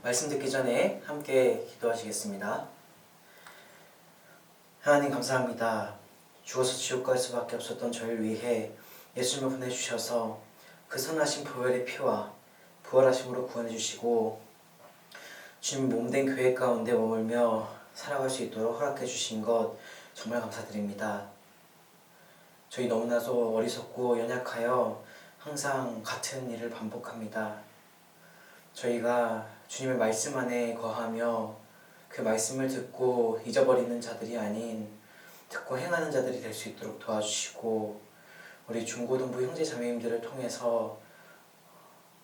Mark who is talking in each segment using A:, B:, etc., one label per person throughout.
A: 말씀 듣기 전에 함께 기도하시겠습니다. 하나님 감사합니다. 죽어서 지옥 갈 수밖에 없었던 저희를 위해 예수님을 보내주셔서 그 선하신 보혈의 피와 부활하심으로 구원해 주시고 주님 몸된 교회 가운데 머물며 살아갈 수 있도록 허락해 주신 것 정말 감사드립니다. 저희 너무나도 어리석고 연약하여 항상 같은 일을 반복합니다. 저희가 주님의 말씀 안에 거하며 그 말씀을 듣고 잊어버리는 자들이 아닌 듣고 행하는 자들이 될 수 있도록 도와주시고 우리 중고등부 형제 자매님들을 통해서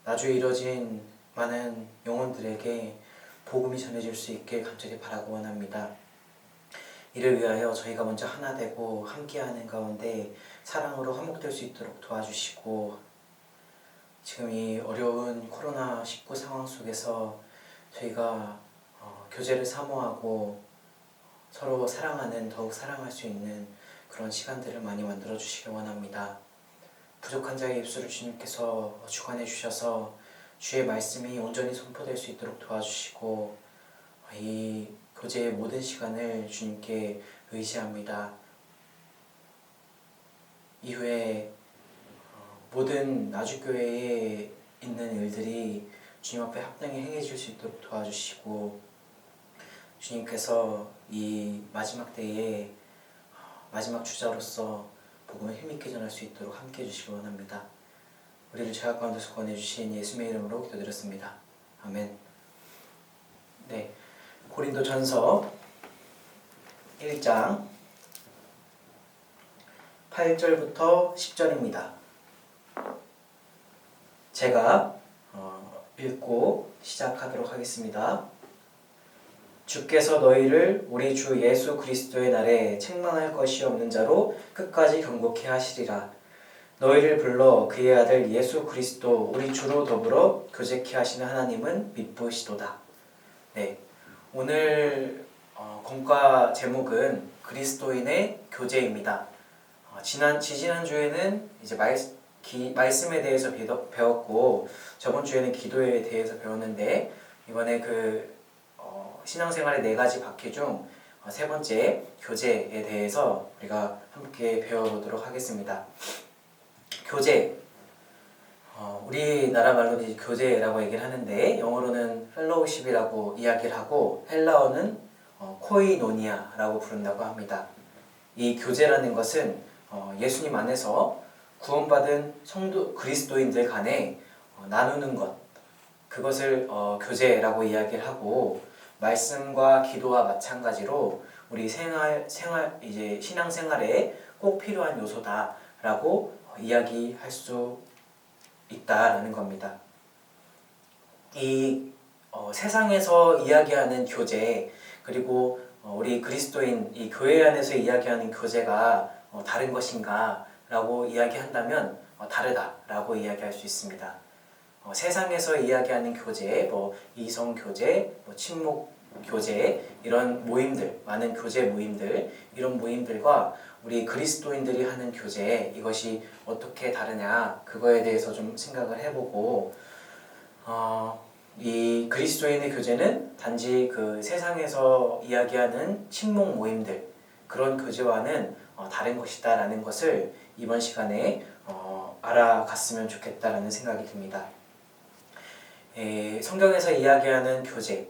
A: 나주에 이뤄진 많은 영혼들에게 복음이 전해질 수 있게 간절히 바라고 원합니다. 이를 위하여 저희가 먼저 하나 되고 함께하는 가운데 사랑으로 화목될 수 있도록 도와주시고 지금 이 어려운 코로나19 상황 속에서 저희가 교제를 사모하고 서로 사랑하는, 더욱 사랑할 수 있는 그런 시간들을 많이 만들어 주시길 원합니다. 부족한 자의 입술을 주님께서 주관해 주셔서 주의 말씀이 온전히 선포될 수 있도록 도와주시고 이 교제의 모든 시간을 주님께 의지합니다. 이후에 모든 나주교회에 있는 일들이 주님 앞에 합당히 행해질 수 있도록 도와주시고 주님께서 이 마지막 때에 마지막 주자로서 복음을 힘있게 전할 수 있도록 함께해 주시기 원합니다. 우리를 죄악 가운데서 구원해주신 예수님의 이름으로 기도드렸습니다. 아멘. 네, 고린도전서 1장 8절부터 10절입니다. 제가 읽고 시작하도록 하겠습니다. 주께서 너희를 우리 주 예수 그리스도의 날에 책망할 것이 없는 자로 끝까지 경고케 하시리라. 너희를 불러 그의 아들 예수 그리스도 우리 주로 더불어 교제케 하시는 하나님은 미쁘시도다. 네, 오늘 공과 제목은 그리스도인의 교제입니다. 지지난 주에는 이제 말씀에 대해서 배웠고 저번 주에는 기도에 대해서 배웠는데 이번에 신앙생활의 4가지 바퀴 중 3번째 교제에 대해서 우리가 함께 배워보도록 하겠습니다. 교제, 우리나라 말로는 교제라고 얘기를 하는데 영어로는 펠로우십이라고 이야기를 하고 헬라어는 코이노니아라고 부른다고 합니다. 이 교제라는 것은 예수님 안에서 구원받은 성도 그리스도인들 간에 나누는 것, 그것을 교제라고 이야기를 하고 말씀과 기도와 마찬가지로 우리 이제 신앙생활에 꼭 필요한 요소다라고 이야기할 수 있다라는 겁니다. 이 세상에서 이야기하는 교제 그리고 우리 그리스도인 이 교회 안에서 이야기하는 교제가 다른 것인가 라고 이야기한다면 다르다라고 이야기할 수 있습니다. 세상에서 이야기하는 교제, 이성 교제, 친목 교제 이런 모임들, 많은 교제 모임들 이런 모임들과 우리 그리스도인들이 하는 교제 이것이 어떻게 다르냐 그거에 대해서 좀 생각을 해보고 이 그리스도인의 교제는 단지 그 세상에서 이야기하는 친목 모임들 그런 교제와는 다른 것이다 라는 것을 이번 시간에 알아갔으면 좋겠다라는 생각이 듭니다. 성경에서 이야기하는 교제,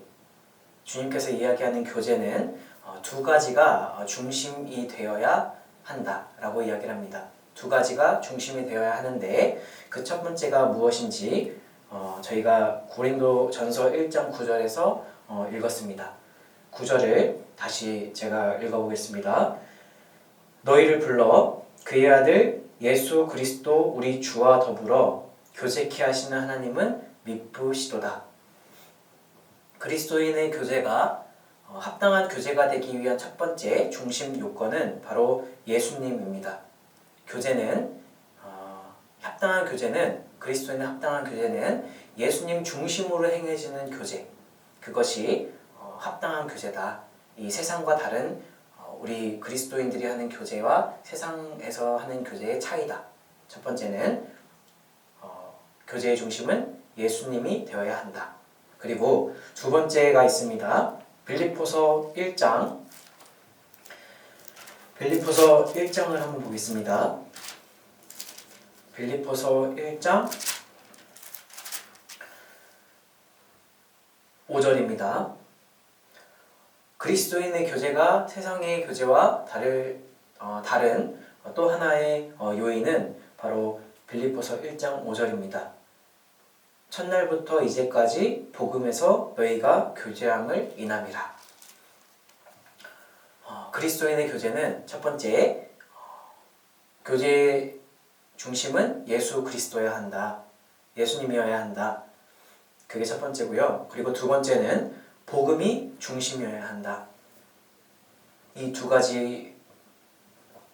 A: 주님께서 이야기하는 교제는 2가지가 중심이 되어야 한다라고 이야기를 합니다. 2가지가 중심이 되어야 하는데 그 첫 번째가 무엇인지 저희가 고린도전서 1장 9절에서 읽었습니다. 9절을 다시 제가 읽어보겠습니다. 너희를 불러 그의 아들 예수 그리스도 우리 주와 더불어 교제케 하시는 하나님은 미쁘시도다. 그리스도인의 교제가 합당한 교제가 되기 위한 첫 번째 중심 요건은 바로 예수님입니다. 합당한 교제는 그리스도인의 합당한 교제는 예수님 중심으로 행해지는 교제, 그것이 합당한 교제다. 이 세상과 다른 우리 그리스도인들이 하는 교제와 세상에서 하는 교제의 차이다. 첫 번째는 교제의 중심은 예수님이 되어야 한다. 그리고 두 번째가 있습니다. 빌립보서 1장. 빌립보서 1장을 한번 보겠습니다. 빌립보서 1장 5절입니다. 그리스도인의 교제가 세상의 교제와 다른 또 하나의 요인은 바로 빌립보서 1장 5절입니다. 첫날부터 이제까지 복음에서 너희가 교제함을 인함이라. 그리스도인의 교제는 첫 번째, 교제 중심은 예수 그리스도여야 한다. 예수님이어야 한다. 그게 첫 번째고요. 그리고 두 번째는 복음이 중심이어야 한다. 이 두 가지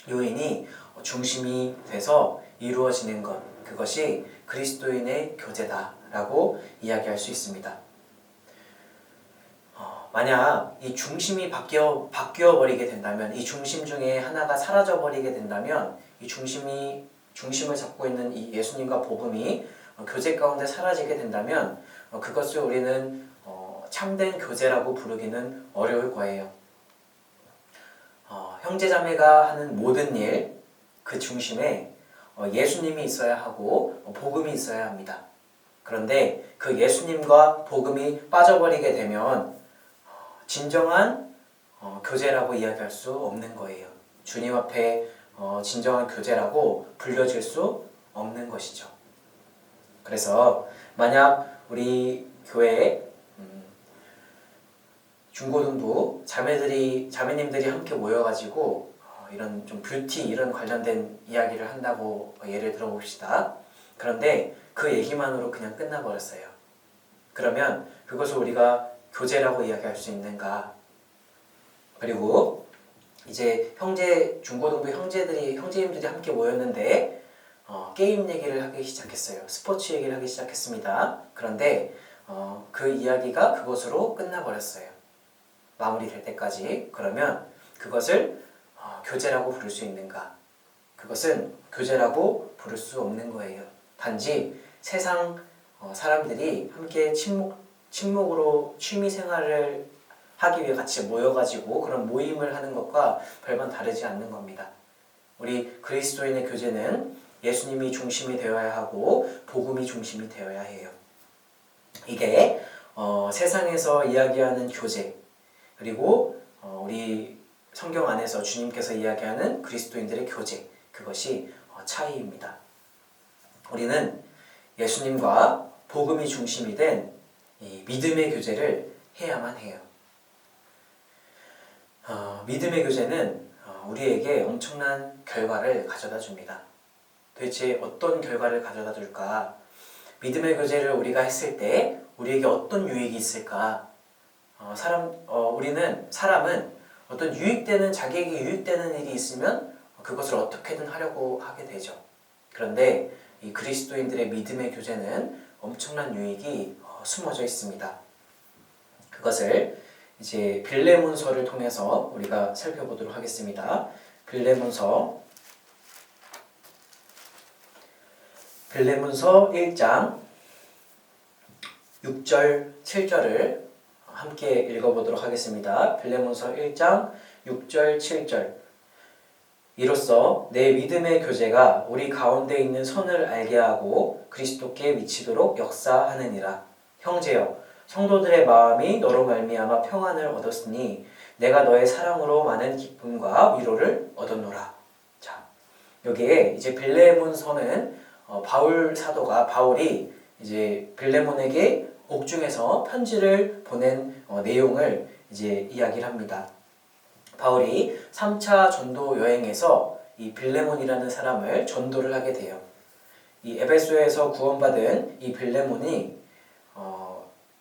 A: 요인이 중심이 돼서 이루어지는 것, 그것이 그리스도인의 교제다라고 이야기할 수 있습니다. 만약 이 중심이 바뀌어 버리게 된다면, 이 중심 중에 하나가 사라져 버리게 된다면, 이 중심을 잡고 있는 이 예수님과 복음이 교제 가운데 사라지게 된다면, 그것을 우리는 참된 교제라고 부르기는 어려울 거예요. 형제자매가 하는 모든 일, 그 중심에 예수님이 있어야 하고 복음이 있어야 합니다. 그런데 그 예수님과 복음이 빠져버리게 되면 진정한 교제라고 이야기할 수 없는 거예요. 주님 앞에 진정한 교제라고 불려질 수 없는 것이죠. 그래서 만약 우리 교회에 중고등부 자매님들이 함께 모여가지고 이런 좀 뷰티 이런 관련된 이야기를 한다고 예를 들어봅시다. 그런데 그 얘기만으로 그냥 끝나버렸어요. 그러면 그것을 우리가 교제라고 이야기할 수 있는가? 그리고 이제 중고등부 형제님들이 함께 모였는데 게임 얘기를 하기 시작했어요. 스포츠 얘기를 하기 시작했습니다. 그런데 그 이야기가 그것으로 끝나버렸어요. 마무리될 때까지. 그러면 그것을 교제라고 부를 수 있는가? 그것은 교제라고 부를 수 없는 거예요. 단지 세상 사람들이 함께 친목으로 취미 생활을 하기 위해 같이 모여가지고 그런 모임을 하는 것과 별반 다르지 않는 겁니다. 우리 그리스도인의 교제는 예수님이 중심이 되어야 하고 복음이 중심이 되어야 해요. 이게 세상에서 이야기하는 교제, 그리고 우리 성경 안에서 주님께서 이야기하는 그리스도인들의 교제, 그것이 차이입니다. 우리는 예수님과 복음이 중심이 된 이 믿음의 교제를 해야만 해요. 믿음의 교제는 우리에게 엄청난 결과를 가져다 줍니다. 도대체 어떤 결과를 가져다 줄까? 믿음의 교제를 우리가 했을 때 우리에게 어떤 유익이 있을까? 사람은 어떤 자기에게 유익되는 일이 있으면 그것을 어떻게든 하려고 하게 되죠. 그런데 이 그리스도인들의 믿음의 교제는 엄청난 유익이 숨어져 있습니다. 그것을 이제 빌레몬서를 통해서 우리가 살펴보도록 하겠습니다. 빌레몬서 1장 6절 7절을 함께 읽어보도록 하겠습니다. 빌레몬서 1장 6절 7절. 이로써 내 믿음의 교제가 우리 가운데 있는 선을 알게 하고 그리스도께 미치도록 역사하느니라. 형제여, 성도들의 마음이 너로 말미암아 평안을 얻었으니 내가 너의 사랑으로 많은 기쁨과 위로를 얻었노라. 자, 여기에 이제 빌레몬서는 바울이 이제 빌레몬에게 옥중에서 편지를 보낸 내용을 이제 이야기를 합니다. 바울이 3차 전도 여행에서 이 빌레몬이라는 사람을 전도를 하게 돼요. 이 에베소에서 구원받은 이 빌레몬이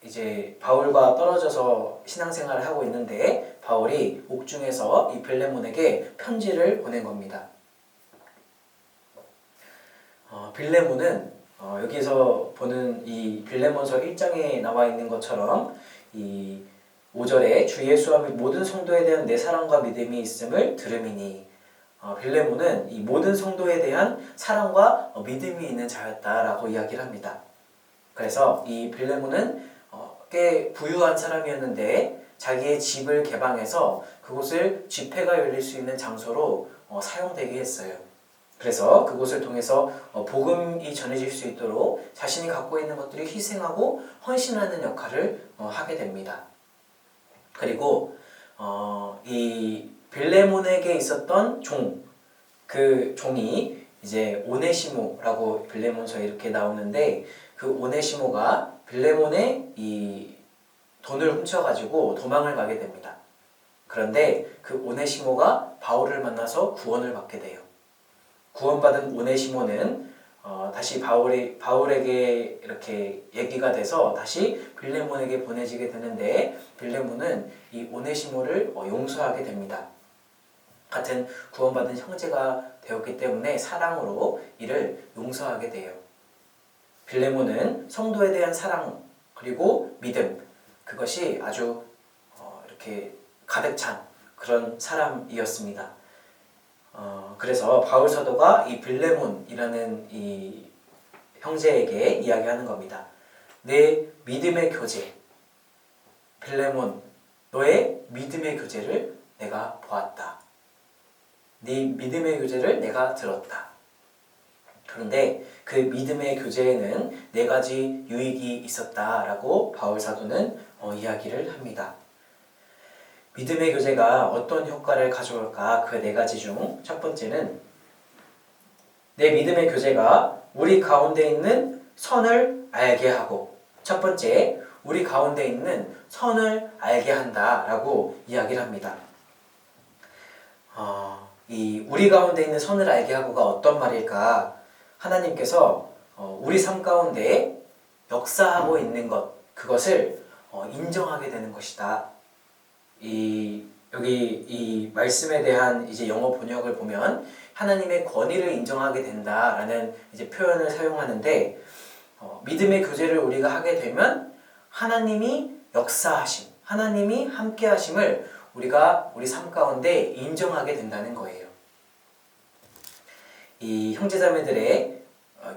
A: 이제 바울과 떨어져서 신앙생활을 하고 있는데 바울이 옥중에서 이 빌레몬에게 편지를 보낸 겁니다. 빌레몬은 여기서 보는 이 빌레몬서 1장에 나와 있는 것처럼 이 5절에 주 예수와 및 모든 성도에 대한 내 사랑과 믿음이 있음을 들음이니, 빌레몬은 이 모든 성도에 대한 사랑과 믿음이 있는 자였다라고 이야기를 합니다. 그래서 이 빌레몬은 꽤 부유한 사람이었는데 자기의 집을 개방해서 그곳을 집회가 열릴 수 있는 장소로 사용되게 했어요. 그래서 그곳을 통해서 복음이 전해질 수 있도록 자신이 갖고 있는 것들을 희생하고 헌신하는 역할을 하게 됩니다. 그리고 이 빌레몬에게 있었던 그 종이 이제 오네시모라고 빌레몬서에 이렇게 나오는데, 그 오네시모가 빌레몬의 이 돈을 훔쳐가지고 도망을 가게 됩니다. 그런데 그 오네시모가 바울을 만나서 구원을 받게 돼요. 구원받은 오네시모는 다시 바울에게 이렇게 얘기가 돼서 다시 빌레몬에게 보내지게 되는데, 빌레몬은 이 오네시모를 용서하게 됩니다. 같은 구원받은 형제가 되었기 때문에 사랑으로 이를 용서하게 돼요. 빌레몬은 성도에 대한 사랑 그리고 믿음, 그것이 아주 이렇게 가득 찬 그런 사람이었습니다. 그래서 바울 사도가 이 빌레몬이라는 이 형제에게 이야기하는 겁니다. 내 믿음의 교제, 빌레몬, 너의 믿음의 교제를 내가 보았다. 네 믿음의 교제를 내가 들었다. 그런데 그 믿음의 교제에는 4가지 유익이 있었다라고 바울 사도는 이야기를 합니다. 믿음의 교제가 어떤 효과를 가져올까? 그 4가지 중 첫 번째는, 내 믿음의 교제가 우리 가운데 있는 선을 알게 하고, 첫 번째, 우리 가운데 있는 선을 알게 한다라고 이야기를 합니다. 이 우리 가운데 있는 선을 알게 하고가 어떤 말일까? 하나님께서 우리 삶 가운데 역사하고 있는 것, 그것을 인정하게 되는 것이다. 여기 이 말씀에 대한 이제 영어 번역을 보면 하나님의 권위를 인정하게 된다라는 이제 표현을 사용하는데, 믿음의 교제를 우리가 하게 되면 하나님이 역사하심, 하나님이 함께 하심을 우리가 우리 삶 가운데 인정하게 된다는 거예요. 이 형제자매들의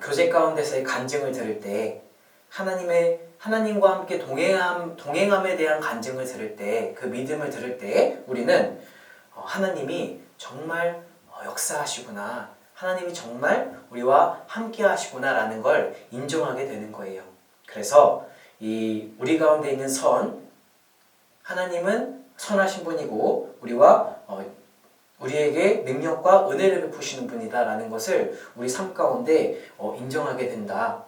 A: 교제 가운데서의 간증을 들을 때, 하나님과 함께 동행함에 대한 간증을 들을 때, 그 믿음을 들을 때 우리는 하나님이 정말 역사하시구나, 하나님이 정말 우리와 함께 하시구나라는 걸 인정하게 되는 거예요. 그래서 이 우리 가운데 있는 하나님은 선하신 분이고 우리에게 능력과 은혜를 베푸시는 분이다라는 것을 우리 삶 가운데 인정하게 된다.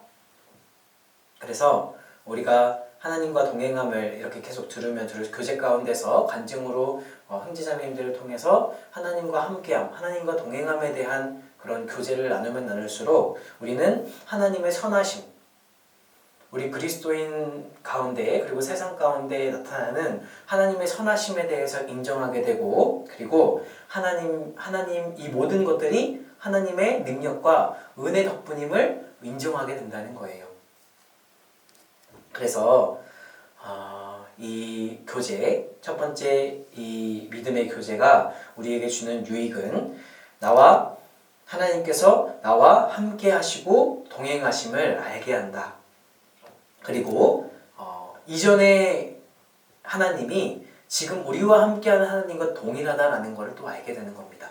A: 그래서 우리가 하나님과 동행함을 이렇게 계속 들으면 교제 가운데서 간증으로 형제자매님들을 통해서 하나님과 함께함, 하나님과 동행함에 대한 그런 교제를 나누면 나눌수록 우리는 하나님의 선하심, 우리 그리스도인 가운데 그리고 세상 가운데 나타나는 하나님의 선하심에 대해서 인정하게 되고, 그리고 하나님 이 모든 것들이 하나님의 능력과 은혜 덕분임을 인정하게 된다는 거예요. 그래서 이 교제, 첫 번째 이 믿음의 교제가 우리에게 주는 유익은, 하나님께서 나와 함께 하시고 동행하심을 알게 한다. 그리고 이전에 하나님이 지금 우리와 함께하는 하나님과 동일하다라는 것을 또 알게 되는 겁니다.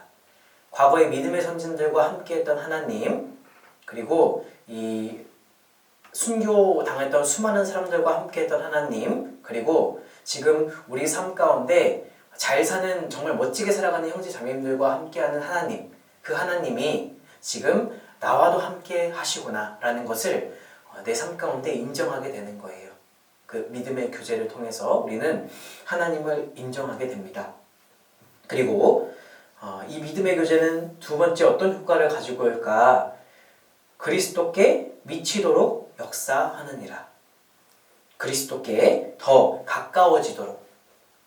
A: 과거의 믿음의 선진들과 함께했던 하나님, 그리고 이 순교당했던 수많은 사람들과 함께했던 하나님, 그리고 지금 우리 삶 가운데 잘 사는, 정말 멋지게 살아가는 형제 자매님들과 함께하는 하나님, 그 하나님이 지금 나와도 함께 하시구나 라는 것을 내 삶 가운데 인정하게 되는 거예요. 그 믿음의 교제를 통해서 우리는 하나님을 인정하게 됩니다. 그리고 이 믿음의 교제는 두 번째 어떤 효과를 가지고 올까? 그리스도께 미치도록 역사하느니라. 그리스도께 더 가까워지도록,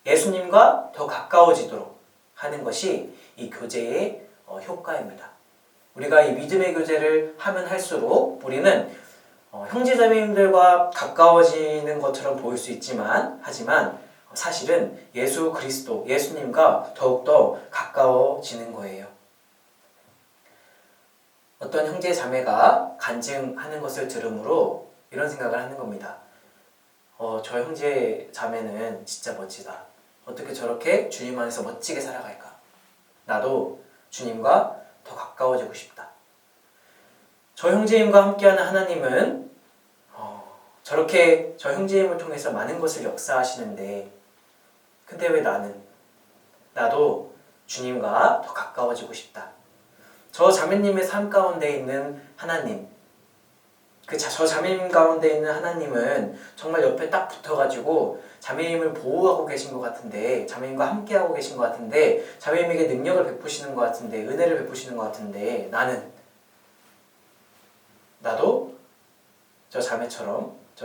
A: 예수님과 더 가까워지도록 하는 것이 이 교제의 효과입니다. 우리가 이 믿음의 교제를 하면 할수록 우리는 형제자매님들과 가까워지는 것처럼 보일 수 하지만 사실은 예수 그리스도, 예수님과 더욱더 가까워지는 거예요. 어떤 형제자매가 간증하는 것을 들으므로 이런 생각을 하는 겁니다. 저 형제 자매는 진짜 멋지다. 어떻게 저렇게 주님 안에서 멋지게 살아갈까? 나도 주님과 더 가까워지고 싶다. 저 형제임과 함께하는 하나님은 저렇게 저 형제임을 통해서 많은 것을 역사하시는데, 근데 왜 나도 주님과 더 가까워지고 싶다. 저 자매님의 삶 가운데 있는 하나님, 저 자매님 가운데 있는 하나님은 정말 옆에 딱 붙어가지고 자매님을 보호하고 계신 것 같은데, 자매님과 함께하고 계신 것 같은데, 자매님에게 능력을 베푸시는 것 같은데, 은혜를 베푸시는 것 같은데, 나도 저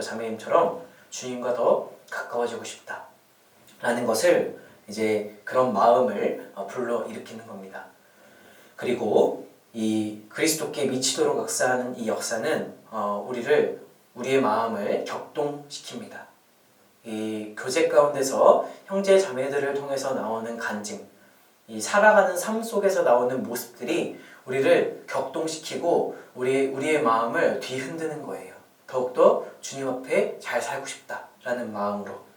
A: 자매님처럼 주님과 더 가까워지고 싶다 라는 것을, 이제 그런 마음을 불러일으키는 겁니다. 그리고 이 그리스도께 미치도록 역사하는 이 역사는 우리의 마음을 격동시킵니다. 이 교제 가운데서 형제 자매들을 통해서 나오는 간증, 이 살아가는 삶 속에서 나오는 모습들이 우리를 격동시키고 우리의 마음을 뒤흔드는 거예요. 더욱더 주님 앞에 잘 살고 싶다라는 마음으로.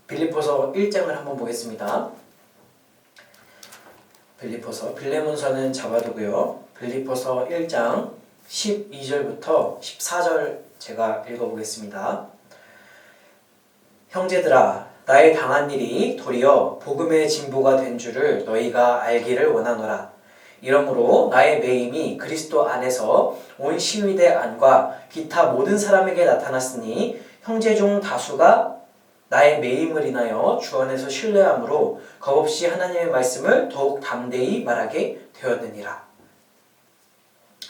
A: 빌립보서 1장을 한번 보겠습니다. 빌레몬서는 잡아두고요. 빌립보서 1장 12절부터 14절 제가 읽어보겠습니다. 형제들아, 나의 당한 일이 도리어 복음의 진보가 된 줄을 너희가 알기를 원하노라. 이러므로 나의 매임이 그리스도 안에서 온 시위대 안과 기타 모든 사람에게 나타났으니 형제 중 다수가 나의 매임을 인하여 주 안에서 신뢰함으로 겁없이 하나님의 말씀을 더욱 담대히 말하게 되었느니라.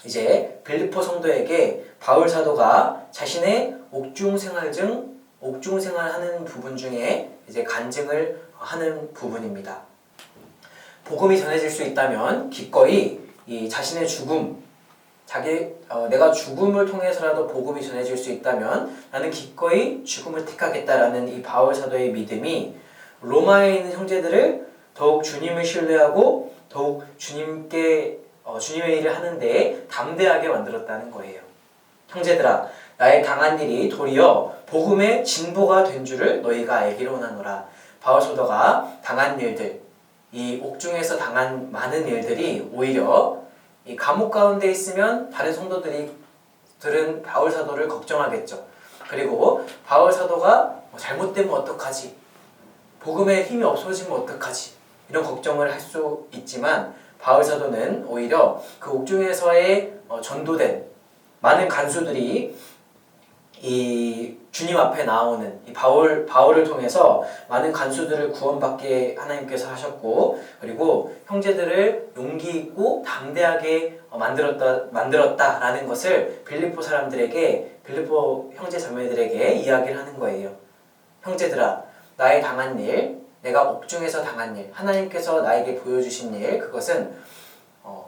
A: 이제 빌립보 성도에게 바울 사도가 자신의 옥중 생활하는 부분 중에 이제 간증을 하는 부분입니다. 복음이 전해질 수 있다면 기꺼이 이 자신의 죽음, 내가 죽음을 통해서라도 복음이 전해질 수 있다면 나는 기꺼이 죽음을 택하겠다라는 이 바울 사도의 믿음이 로마에 있는 형제들을 더욱 주님을 신뢰하고 더욱 주님의 일을 하는데 담대하게 만들었다는 거예요. 형제들아, 나의 당한 일이 도리어 복음의 진보가 된 줄을 너희가 알기를 원하노라. 바울 사도가 당한 일들, 이 옥중에서 당한 많은 일들이 오히려 이 감옥 가운데 있으면 다른 성도들은 바울 사도를 걱정하겠죠. 그리고 바울 사도가 잘못되면 어떡하지? 복음의 힘이 없어지면 어떡하지? 이런 걱정을 할 수 있지만 바울 사도는 오히려 그 옥중에서의 전도된 많은 간수들이 이 주님 앞에 나오는 이 바울을 통해서 많은 간수들을 구원받게 하나님께서 하셨고, 그리고 형제들을 용기 있고 담대하게 만들었다라는 것을 빌립보 형제 자매들에게 이야기를 하는 거예요. 형제들아, 나의 당한 일, 내가 옥중에서 당한 일, 하나님께서 나에게 보여주신 일, 그것은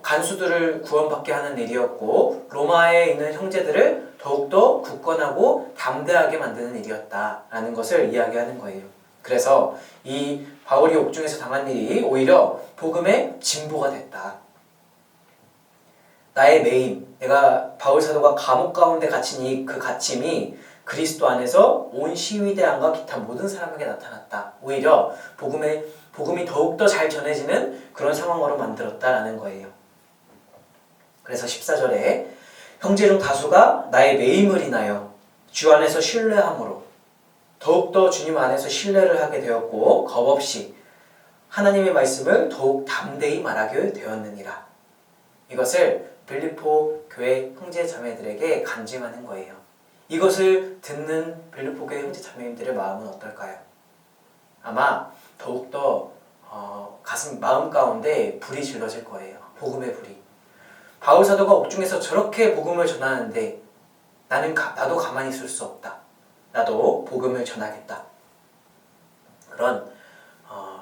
A: 간수들을 구원받게 하는 일이었고 로마에 있는 형제들을 더욱더 굳건하고 담대하게 만드는 일이었다라는 것을 이야기하는 거예요. 그래서 이 바울이 옥중에서 당한 일이 오히려 복음의 진보가 됐다. 나의 매임, 내가 바울 사도가 감옥 가운데 갇힌 그 갇힘이 그리스도 안에서 온 시위대안과 기타 모든 사람에게 나타났다. 오히려 복음이 더욱더 잘 전해지는 그런 상황으로 만들었다라는 거예요. 그래서 14절에 형제 중 다수가 나의 매임을 인하여 주 안에서 신뢰함으로 더욱더 주님 안에서 신뢰를 하게 되었고 겁없이 하나님의 말씀을 더욱 담대히 말하게 되었느니라. 이것을 빌립보 교회 형제 자매들에게 간증하는 거예요. 이것을 듣는 빌립보 교회 형제 자매님들의 마음은 어떨까요? 아마 더욱더 마음 가운데 불이 질러질 거예요. 복음의 불이. 바울 사도가 옥중에서 저렇게 복음을 전하는데 나도 가만히 있을 수 없다. 나도 복음을 전하겠다. 그런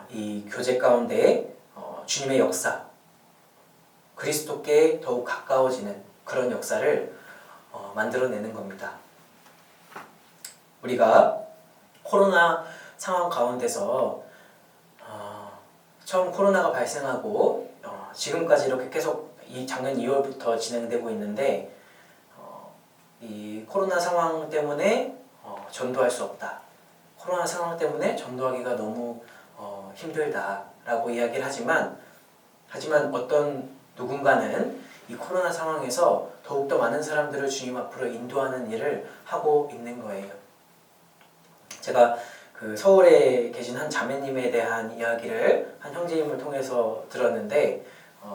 A: 이 교제 가운데 주님의 역사, 그리스도께 더욱 가까워지는 그런 역사를 만들어내는 겁니다. 우리가 코로나 상황 가운데서 처음 코로나가 발생하고 지금까지 이렇게 계속 작년 2월부터 진행되고 있는데 이 코로나 상황 때문에 전도할 수 없다. 코로나 상황 때문에 전도하기가 너무 힘들다라고 이야기를 하지만 어떤 누군가는 이 코로나 상황에서 더욱더 많은 사람들을 주님 앞으로 인도하는 일을 하고 있는 거예요. 제가 그 서울에 계신 한 자매님에 대한 이야기를 한 형제님을 통해서 들었는데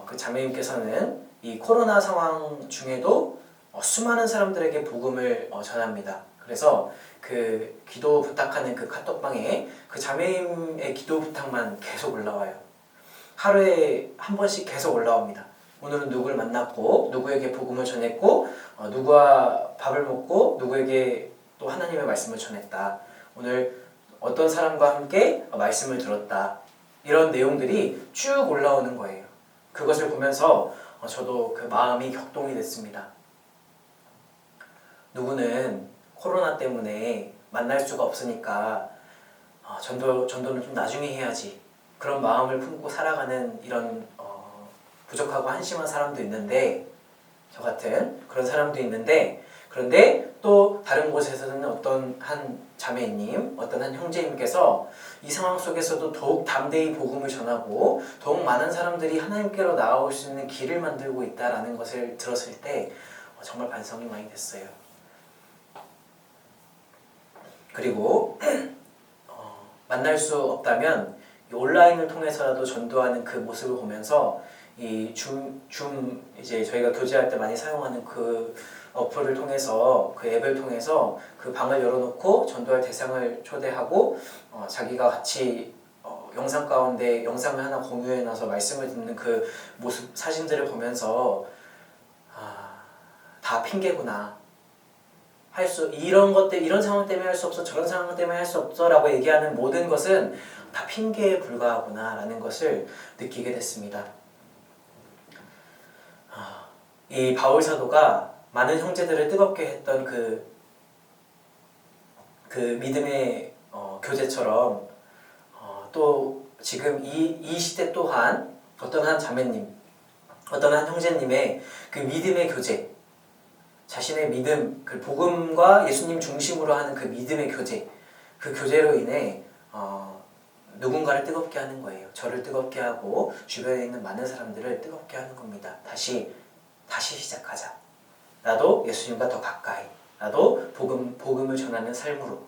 A: 그 자매님께서는 이 코로나 상황 중에도 수많은 사람들에게 복음을 전합니다. 그래서 그 기도 부탁하는 그 카톡방에 그 자매님의 기도 부탁만 계속 올라와요. 하루에 한 번씩 계속 올라옵니다. 오늘은 누구를 만났고 누구에게 복음을 전했고 누구와 밥을 먹고 누구에게 또 하나님의 말씀을 전했다. 오늘 어떤 사람과 함께 말씀을 들었다. 이런 내용들이 쭉 올라오는 거예요. 그것을 보면서 저도 그 마음이 격동이 됐습니다. 누구는 코로나 때문에 만날 수가 없으니까 전도는 좀 나중에 해야지. 그런 마음을 품고 살아가는 이런 부족하고 한심한 사람도 있는데 저 같은 그런 사람도 있는데 그런데 또 다른 곳에서는 어떤 한 자매님, 어떤 한 형제님께서 이 상황 속에서도 더욱 담대히 복음을 전하고 더욱 많은 사람들이 하나님께로 나아올 수 있는 길을 만들고 있다는 것을 들었을 때 정말 반성이 많이 됐어요. 그리고 만날 수 없다면 온라인을 통해서라도 전도하는 그 모습을 보면서 이 줌 이제 저희가 교제할 때 많이 사용하는 그 어플을 통해서 그 앱을 통해서 그 방을 열어놓고 전도할 대상을 초대하고 자기가 같이 영상 가운데 영상을 하나 공유해놔서 말씀을 듣는 그 모습 사진들을 보면서 다 핑계구나. 이런 것들 이런 상황 때문에 할 수 없어 저런 상황 때문에 할 수 없어라고 얘기하는 모든 것은 다 핑계에 불과하구나라는 것을 느끼게 됐습니다. 이 바울 사도가 많은 형제들을 뜨겁게 했던 그 믿음의 교제처럼 또 지금 이 시대 또한 어떤 한 자매님, 어떤 한 형제님의 그 믿음의 교제, 자신의 믿음, 그 복음과 예수님 중심으로 하는 그 믿음의 교제, 그 교제로 인해 누군가를 뜨겁게 하는 거예요. 저를 뜨겁게 하고 주변에 있는 많은 사람들을 뜨겁게 하는 겁니다. 다시 시작하자. 나도 예수님과 더 가까이, 나도 복음을 전하는 삶으로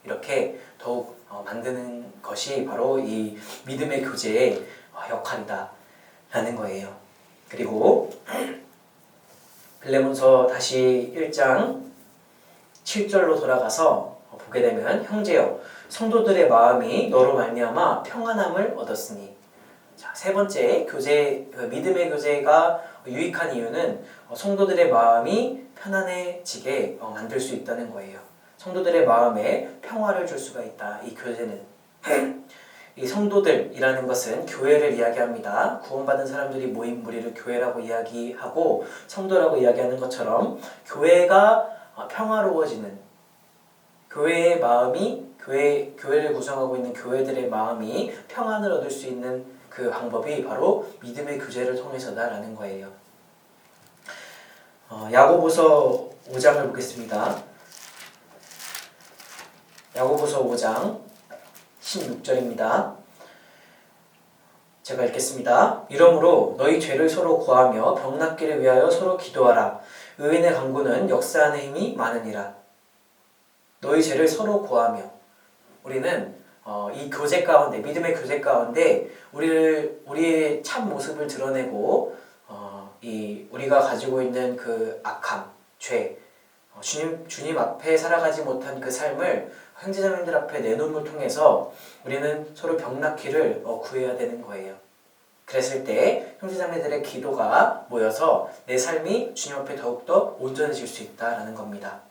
A: 이렇게 더욱 만드는 것이 바로 이 믿음의 교제의 역할이다 라는 거예요. 그리고 빌레몬서 다시 1장 7절로 돌아가서 보게 되면 형제여 성도들의 마음이 너로 말미암아 평안함을 얻었으니 자, 세 번째 교제 믿음의 교제가 유익한 이유는 성도들의 마음이 편안해지게 만들 수 있다는 거예요. 성도들의 마음에 평화를 줄 수가 있다. 이 교제는 이 성도들이라는 것은 교회를 이야기합니다. 구원받은 사람들이 모인 무리를 교회라고 이야기하고 성도라고 이야기하는 것처럼 교회가 평화로워지는 교회의 마음이 교회를 구성하고 있는 교회들의 마음이 평안을 얻을 수 있는 그 방법이 바로 믿음의 교제를 통해서다라는 거예요. 야고보서 5장을 보겠습니다. 야고보서 5장 16절입니다. 제가 읽겠습니다. 이러므로 너희 죄를 서로 고하며 병 낫기를 위하여 서로 기도하라. 의인의 간구는 역사하는 힘이 많으니라. 너희 죄를 서로 고하며 우리는 이 교제 가운데 믿음의 교제 가운데 우리의 참 모습을 드러내고 우리가 가지고 있는 그 악함, 죄, 주님 앞에 살아가지 못한 그 삶을 형제자매들 앞에 내놓음을 통해서 우리는 서로 병 낫기를 구해야 되는 거예요. 그랬을 때 형제자매들의 기도가 모여서 내 삶이 주님 앞에 더욱더 온전해질 수 있다라는 겁니다.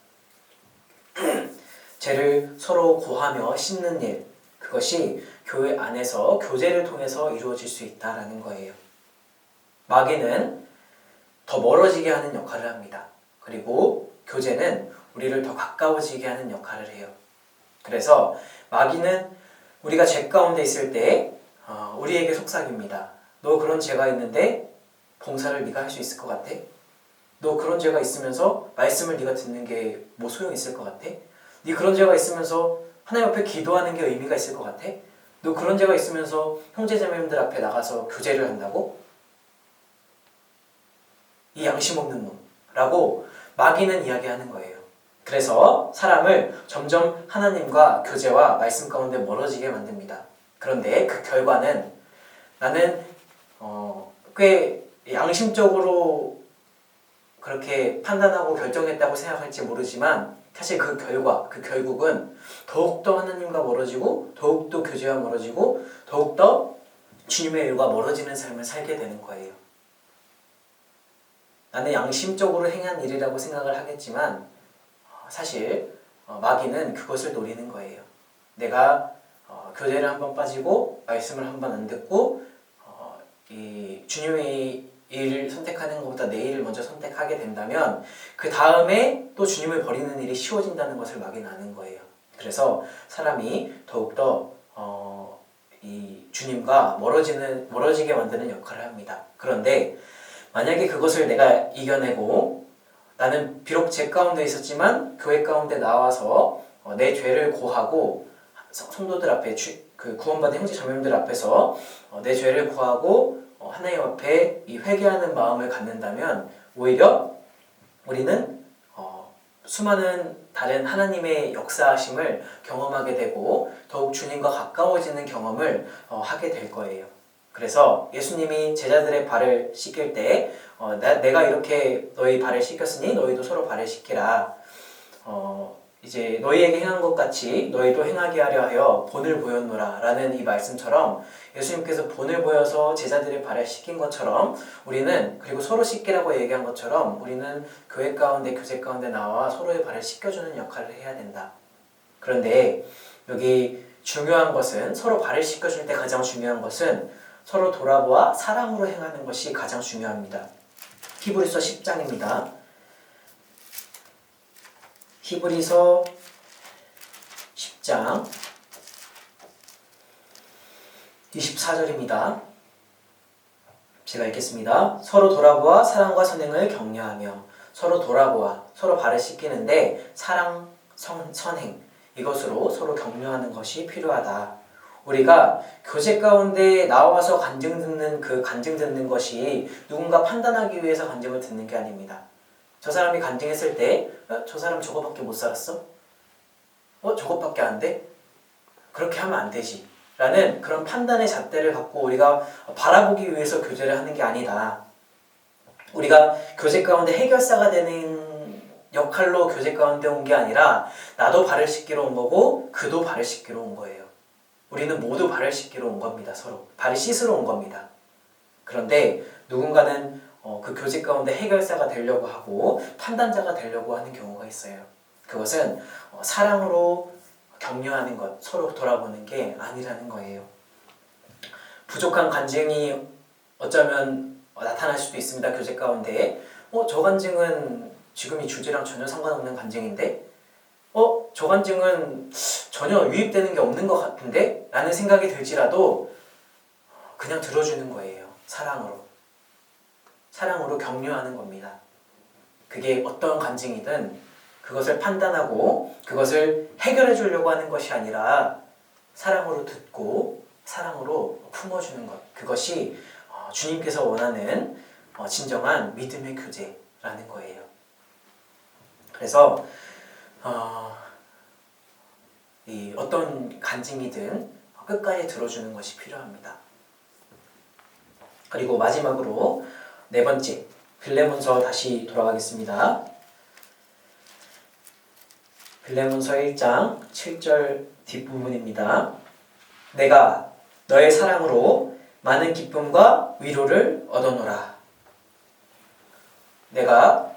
A: 죄를 서로 고하며 씻는 일, 그것이 교회 안에서 교제를 통해서 이루어질 수 있다라는 거예요. 마귀는 더 멀어지게 하는 역할을 합니다. 그리고 교제는 우리를 더 가까워지게 하는 역할을 해요. 그래서 마귀는 우리가 죄 가운데 있을 때 우리에게 속삭입니다. 너 그런 죄가 있는데 봉사를 네가 할 수 있을 것 같아? 너 그런 죄가 있으면서 말씀을 네가 듣는 게 뭐 소용 있을 것 같아? 네 그런 죄가 있으면서 하나님 앞에 기도하는 게 의미가 있을 것 같아? 너 그런 죄가 있으면서 형제자매님들 앞에 나가서 교제를 한다고? 이 양심 없는 놈 라고 마귀는 이야기하는 거예요. 그래서 사람을 점점 하나님과 교제와 말씀 가운데 멀어지게 만듭니다. 그런데 그 결과는 나는 꽤 양심적으로 그렇게 판단하고 결정했다고 생각할지 모르지만 사실 그 결국은 더욱더 하나님과 멀어지고 더욱더 교제와 멀어지고 더욱더 주님의 일과 멀어지는 삶을 살게 되는 거예요. 나는 양심적으로 행한 일이라고 생각을 하겠지만 사실 마귀는 그것을 노리는 거예요. 내가 교제를 한번 빠지고 말씀을 한번 안 듣고 이 주님의 일을 선택하는 것보다 내 일을 먼저 선택하게 된다면 그 다음에 또 주님을 버리는 일이 쉬워진다는 것을 마귀는 아는 거예요. 그래서 사람이 더욱더 이 주님과 멀어지게 만드는 역할을 합니다. 그런데 만약에 그것을 내가 이겨내고 나는 비록 죄 가운데 있었지만 교회 가운데 나와서 내 죄를 고하고 성도들 앞에 그 구원받은 형제 자매님들 앞에서 내 죄를 고하고 하나님 앞에 이 회개하는 마음을 갖는다면 오히려 우리는 수많은 다른 하나님의 역사하심을 경험하게 되고 더욱 주님과 가까워지는 경험을 하게 될 거예요. 그래서 예수님이 제자들의 발을 씻길 때 내가 이렇게 너희 발을 씻겼으니 너희도 서로 발을 씻기라. 이제 너희에게 행한 것 같이 너희도 행하게 하려 하여 본을 보였노라 라는 이 말씀처럼 예수님께서 본을 보여서 제자들의 발을 씻긴 것처럼 우리는 그리고 서로 씻기라고 얘기한 것처럼 우리는 교회 가운데 교제 가운데 나와 서로의 발을 씻겨주는 역할을 해야 된다. 그런데 여기 중요한 것은 서로 발을 씻겨줄 때 가장 중요한 것은 서로 돌아보아 사랑으로 행하는 것이 가장 중요합니다. 히브리서 10장입니다. 히브리서 10장 24절입니다. 제가 읽겠습니다. 서로 돌아보아 사랑과 선행을 격려하며 서로 돌아보아 서로 발을 씻기는데 사랑, 선행 이것으로 서로 격려하는 것이 필요하다. 우리가 교제 가운데 나와서 간증 듣는 것이 누군가 판단하기 위해서 간증을 듣는 게 아닙니다. 저 사람이 간증했을 때 저 사람 저거밖에 못 살았어? 저것밖에 안 돼? 그렇게 하면 안 되지 라는 그런 판단의 잣대를 갖고 우리가 바라보기 위해서 교제를 하는 게 아니다. 우리가 교제 가운데 해결사가 되는 역할로 교제 가운데 온 게 아니라 나도 발을 씻기로 온 거고 그도 발을 씻기로 온 거예요. 우리는 모두 발을 씻기로 온 겁니다. 서로 발을 씻으러 온 겁니다. 그런데 누군가는 그 교제 가운데 해결사가 되려고 하고 판단자가 되려고 하는 경우가 있어요. 그것은 사랑으로 격려하는 것, 서로 돌아보는 게 아니라는 거예요. 부족한 간증이 어쩌면 나타날 수도 있습니다. 교제 가운데 저 간증은 지금 이 주제랑 전혀 상관없는 간증인데 저 간증은 전혀 유입되는 게 없는 것 같은데? 라는 생각이 들지라도 그냥 들어주는 거예요. 사랑으로 격려하는 겁니다. 그게 어떤 간증이든 그것을 판단하고 그것을 해결해 주려고 하는 것이 아니라 사랑으로 듣고 사랑으로 품어주는 것. 그것이 주님께서 원하는 진정한 믿음의 교제라는 거예요. 그래서 어떤 간증이든 끝까지 들어주는 것이 필요합니다. 그리고 마지막으로 네 번째, 빌레몬서 다시 돌아가겠습니다. 빌레몬서 1장 7절 뒷부분입니다. 내가 너의 사랑으로 많은 기쁨과 위로를 얻어노라. 내가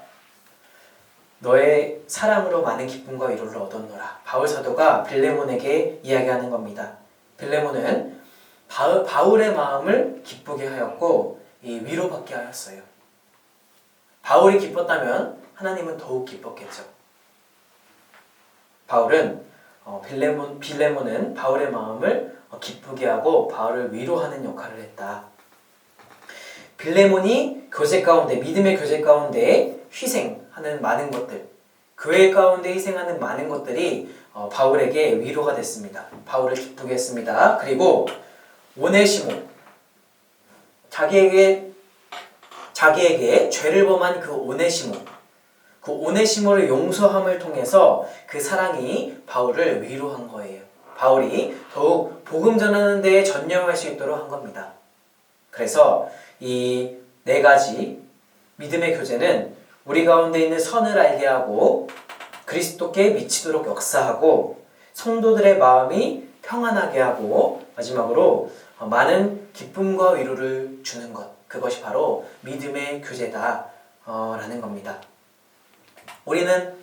A: 너의 사랑으로 많은 기쁨과 위로를 얻었노라. 바울 사도가 빌레몬에게 이야기하는 겁니다. 빌레몬은 바울의 마음을 기쁘게 하였고 위로받게 하였어요. 바울이 기뻤다면 하나님은 더욱 기뻤겠죠. 빌레몬은 바울의 마음을 기쁘게 하고 바울을 위로하는 역할을 했다. 빌레몬이 교제 가운데 믿음의 교제 가운데 희생하는 많은 것들 교회 가운데 희생하는 많은 것들이 바울에게 위로가 됐습니다. 바울을 기쁘게 했습니다. 그리고 오네시모, 자기에게 죄를 범한 그 오네시모를 용서함을 통해서 그 사랑이 바울을 위로한 거예요. 바울이 더욱 복음 전하는 데에 전념할 수 있도록 한 겁니다. 그래서 이 네 가지 믿음의 교제는 우리 가운데 있는 선을 알게 하고 그리스도께 미치도록 역사하고 성도들의 마음이 평안하게 하고 마지막으로 많은 기쁨과 위로를 주는 것, 그것이 바로 믿음의 교제다 라는 겁니다. 우리는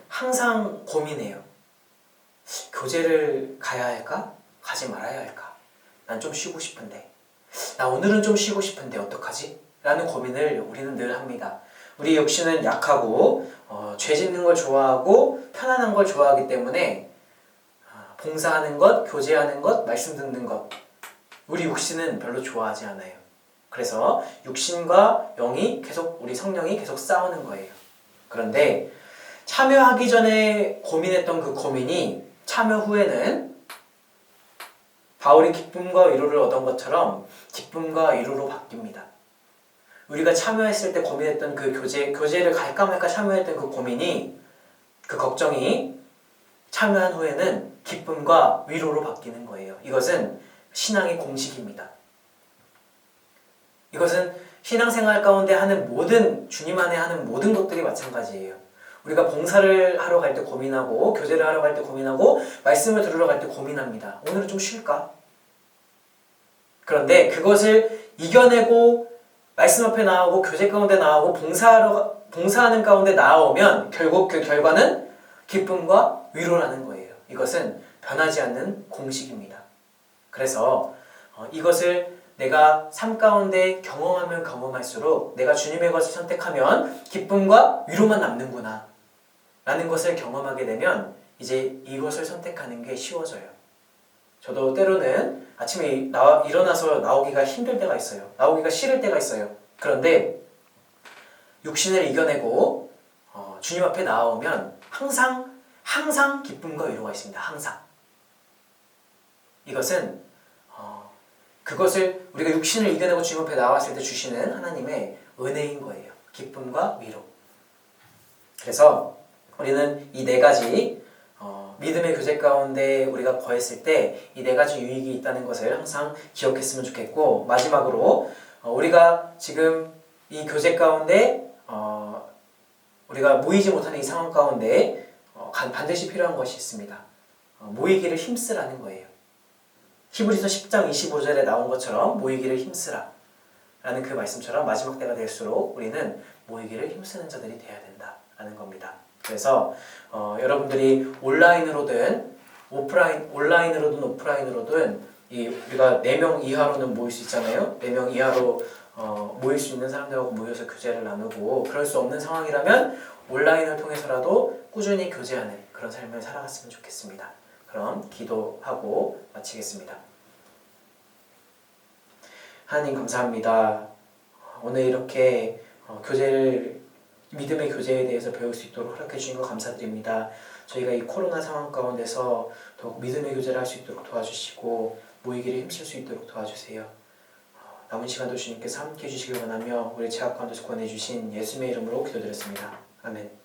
A: 항상 고민해요. 교제를 가야 할까? 가지 말아야 할까? 난 좀 쉬고 싶은데, 나 오늘은 좀 쉬고 싶은데 어떡하지? 라는 고민을 우리는 늘 합니다. 우리 육신은 약하고 죄 짓는 걸 좋아하고 편안한 걸 좋아하기 때문에 봉사하는 것, 교제하는 것, 말씀 듣는 것, 우리 육신은 별로 좋아하지 않아요. 그래서 육신과 영이 계속, 우리 성령이 계속 싸우는 거예요. 그런데 참여하기 전에 고민했던 그 고민이 참여 후에는 바울이 기쁨과 위로를 얻은 것처럼 기쁨과 위로로 바뀝니다. 우리가 참여했을 때 고민했던 그 교제를 갈까 말까 참여했던 그 고민이, 그 걱정이 참여한 후에는 기쁨과 위로로 바뀌는 거예요. 이것은 신앙의 공식입니다. 이것은 신앙생활 가운데 하는 주님 안에 하는 모든 것들이 마찬가지예요. 우리가 봉사를 하러 갈 때 고민하고, 교제를 하러 갈 때 고민하고, 말씀을 들으러 갈 때 고민합니다. 오늘은 좀 쉴까? 그런데 그것을 이겨내고 말씀 앞에 나오고 교제 가운데 나오고 봉사하는 가운데 나오면 결국 그 결과는 기쁨과 위로라는 거예요. 이것은 변하지 않는 공식입니다. 그래서 이것을 내가 삶 가운데 경험하면 경험할수록 내가 주님의 것을 선택하면 기쁨과 위로만 남는구나 라는 것을 경험하게 되면 이제 이것을 선택하는 게 쉬워져요. 저도 때로는 아침에 일어나서 나오기가 힘들 때가 있어요. 나오기가 싫을 때가 있어요. 그런데 육신을 이겨내고 주님 앞에 나오면 항상 기쁨과 위로가 있습니다. 항상. 이것은 그것을 우리가 육신을 이겨내고 주님 앞에 나왔을 때 주시는 하나님의 은혜인 거예요. 기쁨과 위로. 그래서 우리는 이 네 가지 믿음의 교제 가운데 우리가 거했을 때 이 네 가지 유익이 있다는 것을 항상 기억했으면 좋겠고, 마지막으로 우리가 지금 이 교제 가운데 우리가 모이지 못하는 이 상황 가운데 반드시 필요한 것이 있습니다. 모이기를 힘쓰라는 거예요. 히브리서 10장 25절에 나온 것처럼 모이기를 힘쓰라 라는 그 말씀처럼 마지막 때가 될수록 우리는 모이기를 힘쓰는 자들이 되어야 된다라는 겁니다. 그래서 여러분들이 온라인으로든 오프라인으로든 우리가 4명 이하로는 모일 수 있잖아요. 4명 이하로 모일 수 있는 사람들하고 모여서 교제를 나누고, 그럴 수 없는 상황이라면 온라인을 통해서라도 꾸준히 교제하는 그런 삶을 살아갔으면 좋겠습니다. 그럼 기도하고 마치겠습니다. 하나님 감사합니다. 오늘 이렇게 믿음의 교제에 대해서 배울 수 있도록 허락해 주신 것 감사드립니다. 저희가 이 코로나 상황 가운데서 더욱 믿음의 교제를 할 수 있도록 도와주시고 모이기를 힘쓸 수 있도록 도와주세요. 남은 시간도 주님께서 함께 해주시길 원하며 우리 제약 가운데서 구원해 주신 예수님의 이름으로 기도드렸습니다. 아멘.